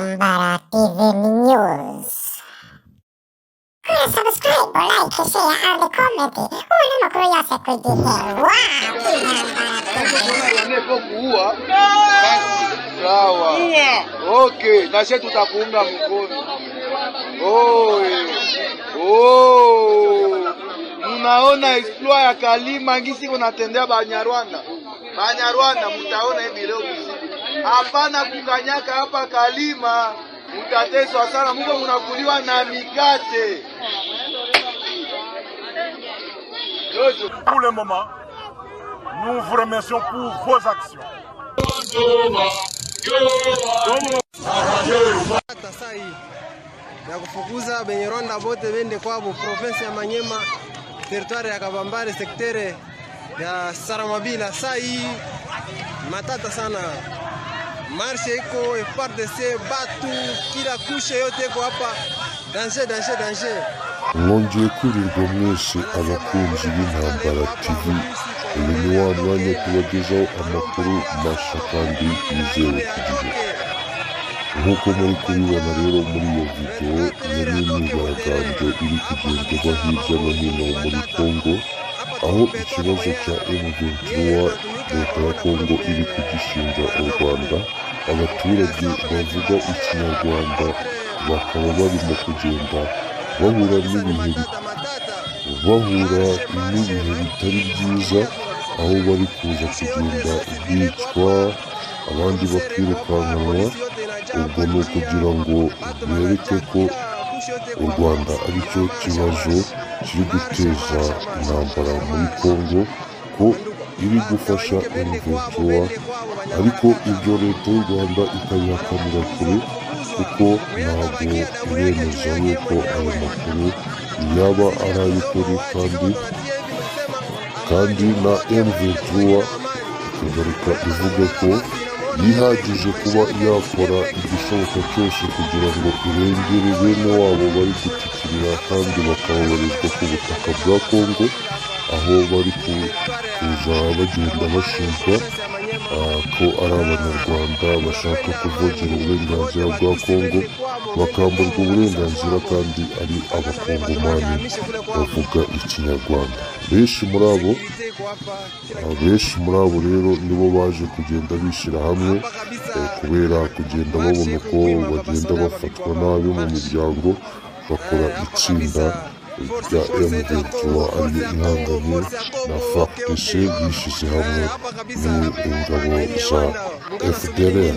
Intambara TV News. Subscribe, like, share and comment. Una makuru yose ku gihe. Sawa. Okay, na sisi tutakuunga mkono. Munaona exploit ya Kalima ngisi kunatendea Banyarwanda. Banyarwanda mtaona hivi leo usiku. Hapana kukanyaka hapa Kalima. Mutateswa sana, Mungu munakuliwa na mikate. Pour le moment, nous vous remercions pour vos actions. Ya kufukuza Benyarwanda bote bende kwabo province ya Manyema, territoire ya Kabambare, sektere ya Saramabila. Sai matata sana, marshe iko FARDC, batu kila kushe yote iko hapa, danger. Mwongeye kurirwa mwese abakunzi b'Intambara TV. Uyu ni wa mwanya tubagezaho amakuru mashya kandi yizewe ku gihe. Nk'uko muri kubibona rero muri iyo video, iyo ni imyigaragambyo iri kugenderwa hirya no hino muri Congo, aho ikibazo cya M23 leta ya Congo iri kugishinja u Rwanda. Abaturage bavuga ikinyarwanda bakaba barimo kugenda bahura n'ibihe bitari byiza, aho bari kuza kugenda bicwa abandi bakirukankanwa. Ubwo ni ukugira ngo bereke ko u Rwanda ari cyo kibazo kiri guteza intambara muri Congo, ko iri gufasha M23, ariko ibyo leta y'u Rwanda ikabihakanira kure, kuko ntabwo iremeza yuko ayo makuru yaba ari ay'ukuri, kandi na M23 ikagaruka ivuga ko yihagije kuba yakora igishoboka cyose kugira ngo irengere bene wabo bari gutikirira kandi bakababarizwa ku butaka bwa Congo, aho bari kuza bagenda bashinjwa ko ari Abanyarwanda bashaka kuvogera uburenganzira bwa Congo, bakamburwa uburenganzira kandi ari Abakongomani bavuga ikinyarwanda. Benshi muri abo rero nibo baje kugenda bishyira hamwe, kubera kugenda babona uko bagenda bafatwa nabi mu miryango, bakora itsinda rya M23 ariyo ihanganye na FARDC, bishyize hamwe n'ingabo za FDLR.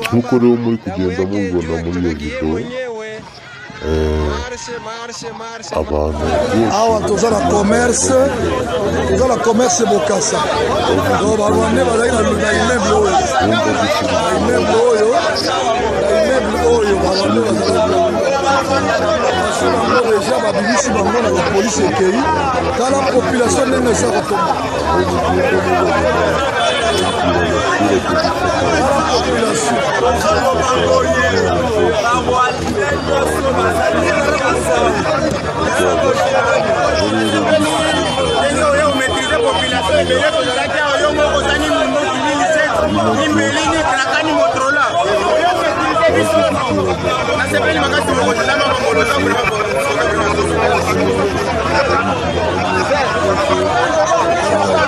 Nk'uko rero muri kugenda mubibona muri iyo video, abantu awa toza na commerce Bokassa, barwane bazali na immeuble oyo barwane deja babimisi bango na bapolisi ekei. Tala population ndenge eza kotomba.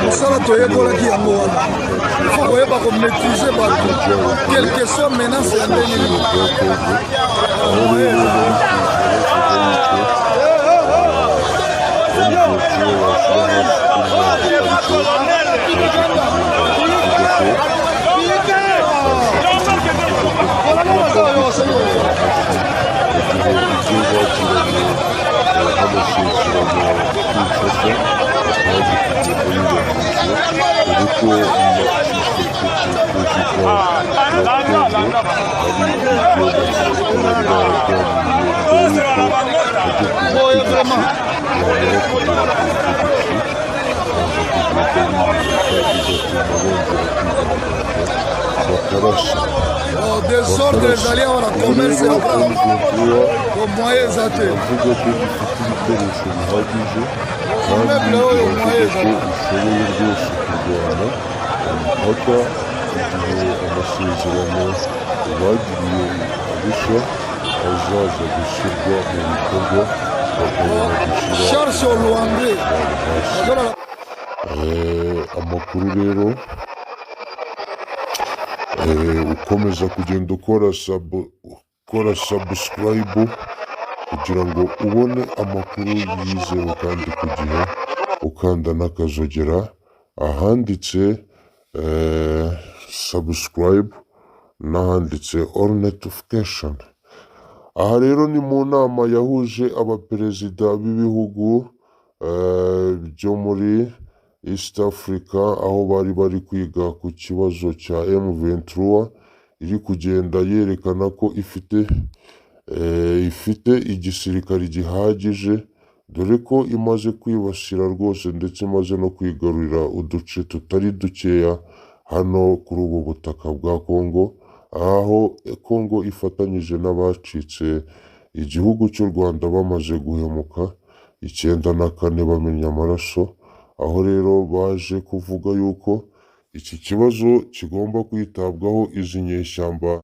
Mosala toyekolaki yango wana, ifo koyeba komaîtriser bato, quelque soit menace ya ndenge nini. Desordre ezali awa na commerce ya moyen eza te. Immeuble oyo moyen eza te. mpaka igihe amasezerano bagiriye abisha azaza gushyirwa mu bikorwa bakabona gushyira Charles Olwandre amakuru rero ukomeza kugenda ukora subscribe kugira ngo ubone amakuru yizewe kandi ku gihe ukanda n'akazogera ahanditse subscribe n'ahanditse all notification. Aha rero ni mu nama yahuje abaperezida b'ibihugu byo muri East Africa aho bari kwiga ku kibazo cya M23 iri kugenda yerekana ko ifite igisirikare gihagije dore ko imaze kwibasira rwose ndetse imaze no kwigarurira uduce tutari dukeya hano kuri ubu butaka bwa Congo, aho Congo ifatanyije n'abacitse igihugu cy'u Rwanda bamaze guhemuka 94 bamenya amaraso, aho rero baje kuvuga yuko iki kibazo kigomba kwitabwaho izi nyeshyamba